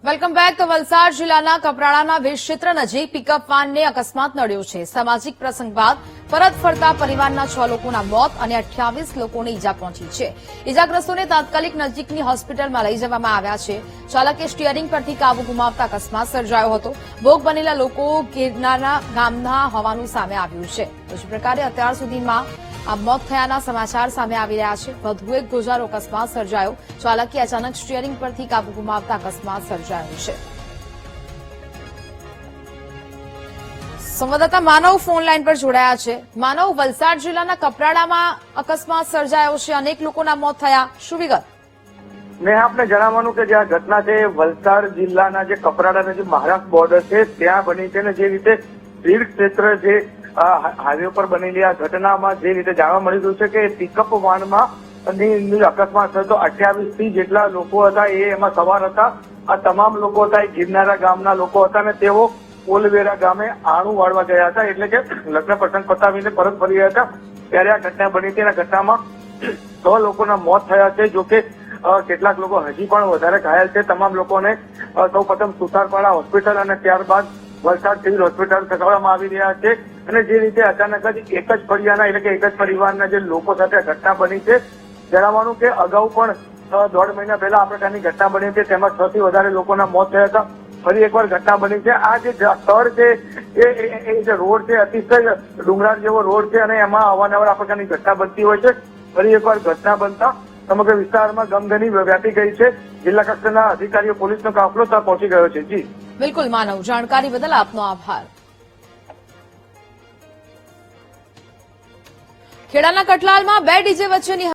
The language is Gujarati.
Welcome back. તો વલસાડ જિલ્લાના કપરાડાના વેશ ક્ષેત્ર નજીક પિકઅપ વાનને અકસ્માત નડ્યો છે. સામાજિક પ્રસંગ બાદ પરત ફરતા પરિવારના 6 લોકોના મોત અને 28 લોકોને ઈજા પહોંચી છે. ઈજાગ્રસ્તોને તાત્કાલિક નજીકની હોસ્પિટલમાં લઈ જવામાં આવ્યા છે. ચાલકે સ્ટીયરિંગ પરથી કાબુ ગુમાવતા અકસ્માત સર્જાયો હતો. ભોગ બનેલા લોકો ગિરનારના ગામના હોવાનું સામે આવ્યું છે. તો જ પ્રકારે અત્યાર સુધીમાં આ મોત થયાના સમાચાર સામે આવી રહ્યા છે. વધુ એક ગોઝારો અકસ્માત સર્જાયો. ચાલકે અચાનક સ્ટીયરિંગ પરથી કાબુ ગુમાવતા અકસ્માત સર્જાયો છે. સંવાદદાતા માનવ ફોન લાઈન પર જોડાયા છે. માનવ, વલસાડ જિલ્લાના કપરાડામાં અકસ્માત સર્જાયો છે, અનેક લોકોના મોત થયા, શું વિગત? મેં આપને જણાવવાનું કે જે આ ઘટના છે વલસાડ જિલ્લાના જે કપરાડાના જે મહારાષ્ટ્ર બોર્ડર છે ત્યાં બની છે ને જે રીતે ભીડ ક્ષેત્ર જે હાઈવે પર બનેલી આ ઘટનામાં જે રીતે જાણવા મળી રહ્યું છે કે પિકઅપ વાનમાં અકસ્માત થયો. 28 જેટલા લોકો હતા એ એમાં સવાર હતા. આ તમામ લોકો હતા એ ગિરનારા ગામના લોકો હતા અને તેઓ ઓલવેરા ગામે આણું વાળવા ગયા હતા, એટલે કે લગ્ન પ્રસંગ પતાવીને પરત ફરી ગયા હતા ત્યારે આ ઘટના બની હતી. આ ઘટનામાં 6 લોકોના મોત થયા છે. જોકે કેટલાક લોકો હજી પણ વધારે ઘાયલ છે. તમામ લોકોને સૌપ્રથમ સુતારપાડા હોસ્પિટલ અને ત્યારબાદ વલસાડ સિવિલ હોસ્પિટલ ખસેડવામાં આવી રહ્યા છે. અને જે રીતે અચાનક જ એક જ ફળિયાના એટલે કે એક જ પરિવારના જે લોકો સાથે ઘટના બની છે, જણાવવાનું કે અગાઉ પણ 1.5 મહિના પહેલા આ પ્રકારની ઘટના બની હતી, તેમાં 6 થી વધારે લોકોના મોત થયા હતા. ફરી એકવાર ઘટના બની છે. આ જે સ્થળ છે એ જે રોડ છે અતિશય ડુંગરાળ જેવો રોડ છે અને એમાં અવારનવાર આ પ્રકારની ઘટના બનતી હોય છે. ફરી એકવાર ઘટના બનતા સમગ્ર વિસ્તારમાં ગમગીની વ્યાપી ગઈ છે. જિલ્લા કક્ષાના અધિકારીઓ, પોલીસનો કાફલો ત્યાં પહોંચી ગયો છે. જી બિલકુલ માનવ, જાણકારી બદલ આપનો આભાર. ખેડાના કટલાલમાં 2 ડીજે વચ્ચેની